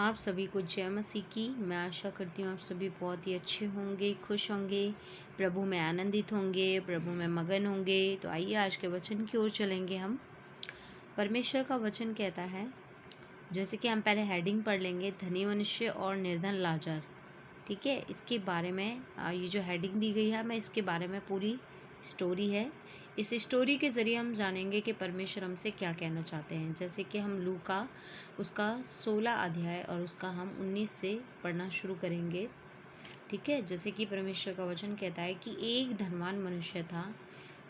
आप सभी को जय मसीह की। मैं आशा करती हूँ आप सभी बहुत ही अच्छे होंगे, खुश होंगे, प्रभु में आनंदित होंगे, प्रभु में मगन होंगे। तो आइए आज के वचन की ओर चलेंगे हम। परमेश्वर का वचन कहता है, जैसे कि हम पहले हेडिंग पढ़ लेंगे, धनी मनुष्य और निर्धन लाजर। ठीक है, इसके बारे में ये जो हेडिंग दी गई है, मैं इसके बारे में पूरी स्टोरी है। इस स्टोरी के ज़रिए हम जानेंगे कि परमेश्वर हमसे क्या कहना चाहते हैं। जैसे कि हम लूका उसका 16 अध्याय और उसका हम 19 से पढ़ना शुरू करेंगे। ठीक है, जैसे कि परमेश्वर का वचन कहता है कि एक धनवान मनुष्य था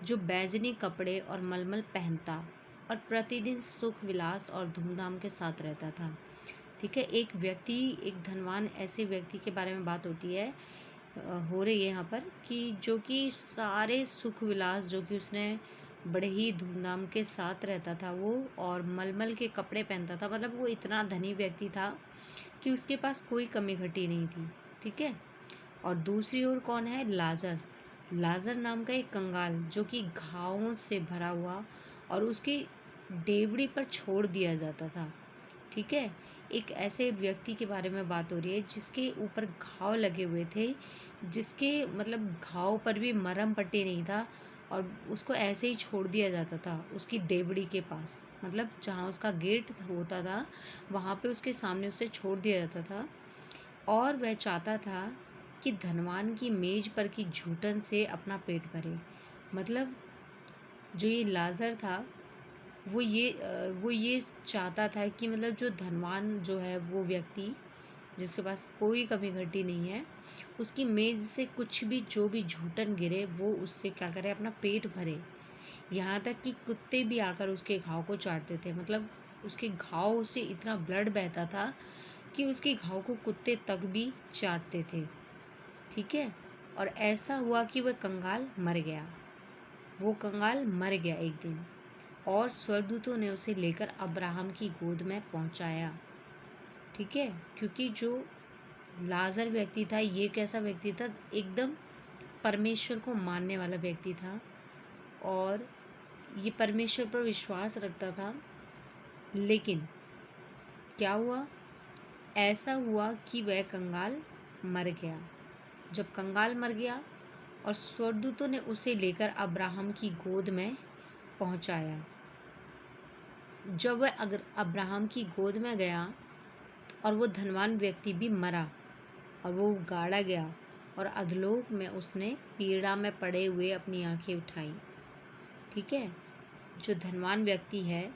जो बैजनी कपड़े और मलमल पहनता और प्रतिदिन सुख विलास और धूमधाम के साथ रहता था। ठीक है, एक धनवान ऐसे व्यक्ति के बारे में बात होती है, हो रही है यहाँ पर, कि जो कि सारे सुख विलास जो कि उसने बड़े ही धूमधाम के साथ रहता था वो, और मलमल के कपड़े पहनता था। मतलब वो इतना धनी व्यक्ति था कि उसके पास कोई कमी घटी नहीं थी। ठीक है, और दूसरी ओर कौन है? लाजर। लाजर नाम का एक कंगाल जो कि घावों से भरा हुआ और उसकी डेवड़ी पर छोड़ दिया जाता था। ठीक है, एक ऐसे व्यक्ति के बारे में बात हो रही है जिसके ऊपर घाव लगे हुए थे, जिसके मतलब घाव पर भी मरहम पट्टी नहीं था, और उसको ऐसे ही छोड़ दिया जाता था उसकी डेवड़ी के पास। मतलब जहाँ उसका गेट होता था वहाँ पे उसके सामने उसे छोड़ दिया जाता था। और वह चाहता था कि धनवान की मेज पर की झूठन से अपना पेट भरे। मतलब जो ये लाजर था वो ये चाहता था कि मतलब जो धनवान जो है, वो व्यक्ति जिसके पास कोई कमी घटी नहीं है, उसकी मेज से कुछ भी जो भी झूठन गिरे वो उससे क्या करे, अपना पेट भरे। यहाँ तक कि कुत्ते भी आकर उसके घाव को चाटते थे। मतलब उसके घाव से इतना ब्लड बहता था कि उसके घाव को कुत्ते तक भी चाटते थे। ठीक है, और ऐसा हुआ कि वह कंगाल मर गया। वो कंगाल मर गया एक दिन, और स्वर्गदूतों ने उसे लेकर अब्राहम की गोद में पहुंचाया। ठीक है, क्योंकि जो लाजर व्यक्ति था, ये कैसा व्यक्ति था? एकदम परमेश्वर को मानने वाला व्यक्ति था, और ये परमेश्वर पर विश्वास रखता था। लेकिन क्या हुआ? ऐसा हुआ कि वह कंगाल मर गया। जब कंगाल मर गया और स्वर्गदूतों ने उसे लेकर अब्राहम की गोद में पहुंचाया। जब वह अगर अब्राहम की गोद में गया और वो धनवान व्यक्ति भी मरा और वो गाड़ा गया, और अधलोक में उसने पीड़ा में पड़े हुए अपनी आंखें उठाई। ठीक है, जो धनवान व्यक्ति है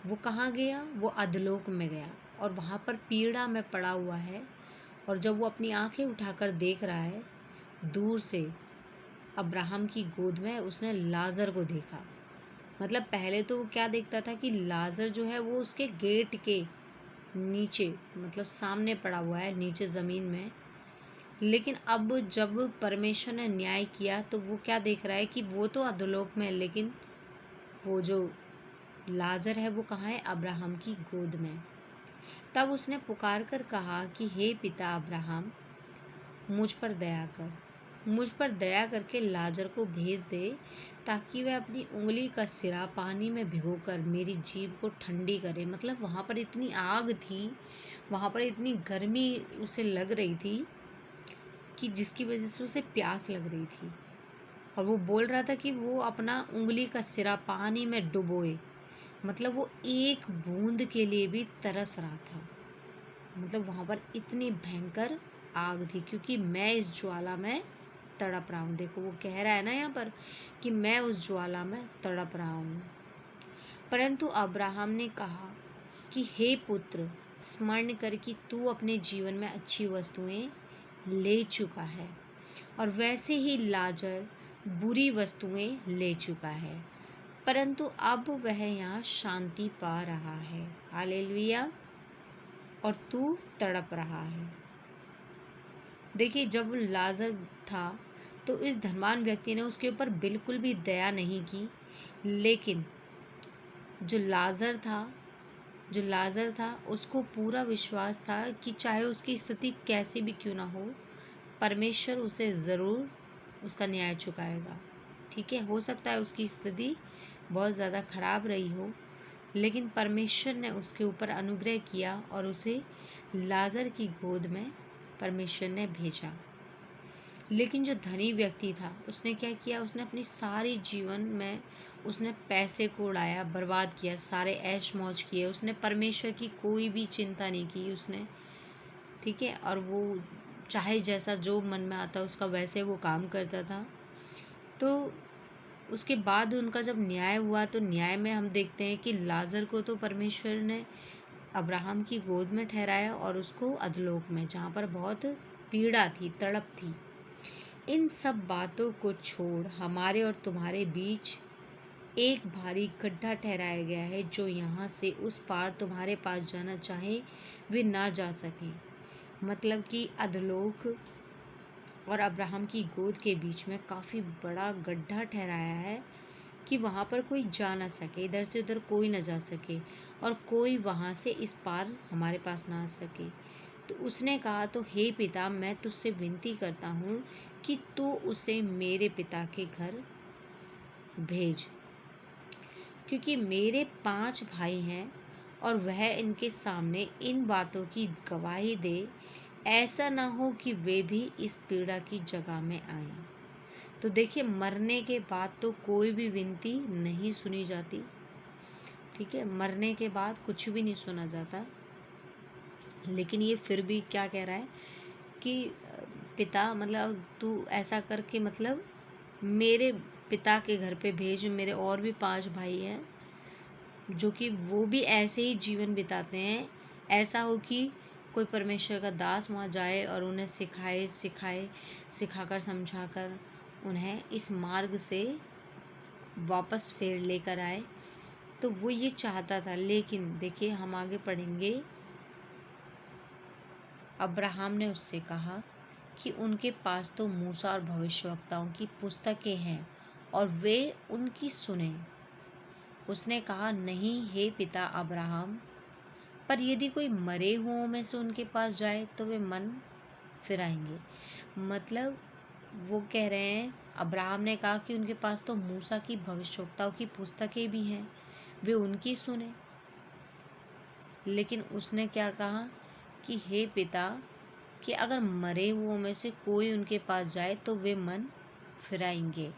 वो कहाँ गया? वो अधलोक में गया, और वहाँ पर पीड़ा में पड़ा हुआ है। और जब वो अपनी आंखें उठाकर देख रहा है दूर से, अब्राहम की गोद में उसने लाजर को देखा। मतलब पहले तो वो क्या देखता था कि लाजर जो है वो उसके गेट के नीचे, मतलब सामने पड़ा हुआ है नीचे ज़मीन में। लेकिन अब जब परमेश्वर ने न्याय किया तो वो क्या देख रहा है कि वो तो अधोलोक में है, लेकिन वो जो लाजर है वो कहाँ है? अब्राहम की गोद में। तब उसने पुकार कर कहा कि हे पिता अब्राहम, मुझ पर दया कर, मुझ पर दया करके लाजर को भेज दे, ताकि वह अपनी उंगली का सिरा पानी में भिगोकर मेरी जीभ को ठंडी करे। मतलब वहाँ पर इतनी आग थी, वहाँ पर इतनी गर्मी उसे लग रही थी कि जिसकी वजह से उसे प्यास लग रही थी, और वो बोल रहा था कि वो अपना उंगली का सिरा पानी में डुबोए। मतलब वो एक बूंद के लिए भी तरस रहा था। मतलब वहाँ पर इतनी भयंकर आग थी, क्योंकि मैं इस ज्वाला में तड़प रहा हूँ। देखो वो कह रहा है ना यहाँ पर कि मैं उस ज्वाला में तड़प रहा हूँ। परंतु अब्राहम ने कहा कि हे पुत्र, स्मरण कर कि तू अपने जीवन में अच्छी वस्तुएं ले चुका है, और वैसे ही लाजर बुरी वस्तुएं ले चुका है, परंतु अब वह यहाँ शांति पा रहा है। हालेलुया। और तू तड़प रहा है। देखिए, जब वो लाजर था तो इस धनवान व्यक्ति ने उसके ऊपर बिल्कुल भी दया नहीं की। लेकिन जो लाजर था उसको पूरा विश्वास था कि चाहे उसकी स्थिति कैसी भी क्यों ना हो, परमेश्वर उसे ज़रूर उसका न्याय चुकाएगा। ठीक है, हो सकता है उसकी स्थिति बहुत ज़्यादा खराब रही हो, लेकिन परमेश्वर ने उसके ऊपर अनुग्रह किया और उसे लाजर की गोद में परमेश्वर ने भेजा। लेकिन जो धनी व्यक्ति था उसने क्या किया, उसने अपनी सारी जीवन में उसने पैसे को उड़ाया, बर्बाद किया, सारे ऐश मौज किए, उसने परमेश्वर की कोई भी चिंता नहीं की उसने, ठीक है। और वो चाहे जैसा जो मन में आता उसका वैसे वो काम करता था। तो उसके बाद उनका जब न्याय हुआ तो न्याय में हम देखते हैं कि लाजर को तो परमेश्वर ने अब्राहम की गोद में ठहराया और उसको अधलोक में, जहाँ पर बहुत पीड़ा थी, तड़प थी। इन सब बातों को छोड़ हमारे और तुम्हारे बीच एक भारी गड्ढा ठहराया गया है, जो यहाँ से उस पार तुम्हारे पास जाना चाहे वे ना जा सके। मतलब कि अधलोक और अब्राहम की गोद के बीच में काफ़ी बड़ा गड्ढा ठहराया है कि वहाँ पर कोई जा ना सके, इधर से उधर कोई ना जा सके और कोई वहाँ से इस पार हमारे पास ना आ सके। तो उसने कहा, तो हे पिता, मैं तुझसे विनती करता हूँ कि तू उसे मेरे पिता के घर भेज, क्योंकि मेरे 5 भाई हैं और वह इनके सामने इन बातों की गवाही दे, ऐसा ना हो कि वे भी इस पीड़ा की जगह में आएं। तो देखिए, मरने के बाद तो कोई भी विनती नहीं सुनी जाती, ठीक है। मरने के बाद कुछ भी नहीं सुना जाता। लेकिन ये फिर भी क्या कह रहा है कि पिता, मतलब तू ऐसा करके, मतलब मेरे पिता के घर पे भेज, मेरे और भी 5 भाई हैं जो कि वो भी ऐसे ही जीवन बिताते हैं। ऐसा हो कि कोई परमेश्वर का दास वहाँ जाए और उन्हें सिखाकर समझाकर उन्हें इस मार्ग से वापस फेर लेकर आए। तो वो ये चाहता था। लेकिन देखिए, हम आगे पढ़ेंगे, अब्राहम ने उससे कहा कि उनके पास तो मूसा और भविष्यवक्ताओं की पुस्तकें हैं और वे उनकी सुने। उसने कहा, नहीं हे पिता अब्राहम, पर यदि कोई मरे हुओं में से उनके पास जाए तो वे मन फिराएंगे। मतलब वो कह रहे हैं, अब्राहम ने कहा कि उनके पास तो मूसा की भविष्यवक्ताओं की पुस्तकें भी हैं, वे उनकी सुने। लेकिन उसने क्या कहा कि हे पिता, कि अगर मरे हुओं में से कोई उनके पास जाए तो वे मन फिराएंगे।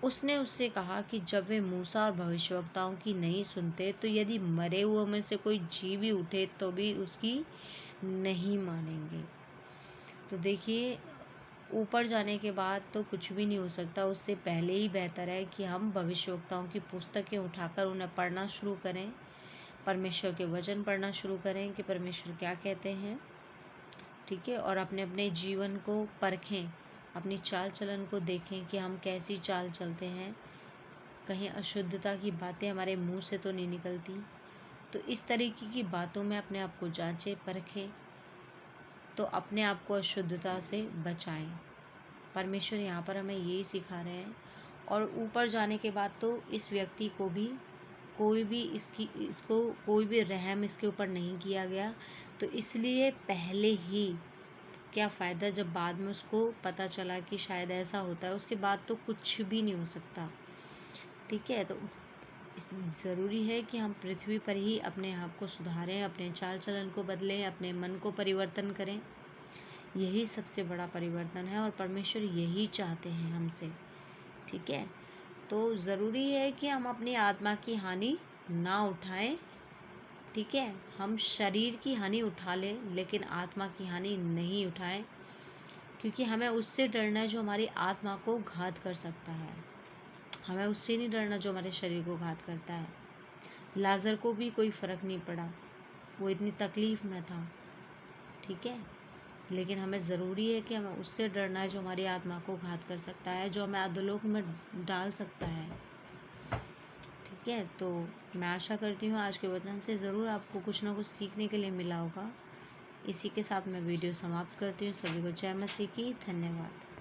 उसने उससे कहा कि जब वे मूसा और भविष्यवक्ताओं की नहीं सुनते, तो यदि मरे हुओं में से कोई जी भी उठे तो भी उसकी नहीं मानेंगे। तो देखिए, ऊपर जाने के बाद तो कुछ भी नहीं हो सकता। उससे पहले ही बेहतर है कि हम भविष्यवक्ताओं की पुस्तकें उठाकर उन्हें पढ़ना शुरू करें, परमेश्वर के वचन पढ़ना शुरू करें कि परमेश्वर क्या कहते हैं, ठीक है। और अपने अपने जीवन को परखें, अपनी चाल चलन को देखें कि हम कैसी चाल चलते हैं, कहीं अशुद्धता की बातें हमारे मुंह से तो नहीं निकलती। तो इस तरीके की बातों में अपने आप को जांचें, परखें, तो अपने आप को अशुद्धता से बचाएं। परमेश्वर यहाँ पर हमें यही सिखा रहे हैं। और ऊपर जाने के बाद तो इस व्यक्ति को भी कोई भी रहम इसके ऊपर नहीं किया गया। तो इसलिए पहले ही क्या फ़ायदा, जब बाद में उसको पता चला कि शायद ऐसा होता है, उसके बाद तो कुछ भी नहीं हो सकता, ठीक है। तो ज़रूरी है कि हम पृथ्वी पर ही अपने आप को सुधारें, अपने चाल चलन को बदलें, अपने मन को परिवर्तन करें। यही सबसे बड़ा परिवर्तन है और परमेश्वर यही चाहते हैं हमसे, ठीक है। तो ज़रूरी है कि हम अपनी आत्मा की हानि ना उठाएं, ठीक है। हम शरीर की हानि उठा लें लेकिन आत्मा की हानि नहीं उठाएं, क्योंकि हमें उससे डरना है जो हमारी आत्मा को घात कर सकता है। हमें उससे नहीं डरना जो हमारे शरीर को घात करता है। लाजर को भी कोई फ़र्क नहीं पड़ा, वो इतनी तकलीफ़ में था, ठीक है। लेकिन हमें ज़रूरी है कि हमें उससे डरना है जो हमारी आत्मा को घात कर सकता है, जो हमें अधोलोक में डाल सकता है, ठीक है। तो मैं आशा करती हूँ आज के वचन से ज़रूर आपको कुछ ना कुछ सीखने के लिए मिला होगा। इसी के साथ मैं वीडियो समाप्त करती हूँ। सभी को जय मसीह की। धन्यवाद।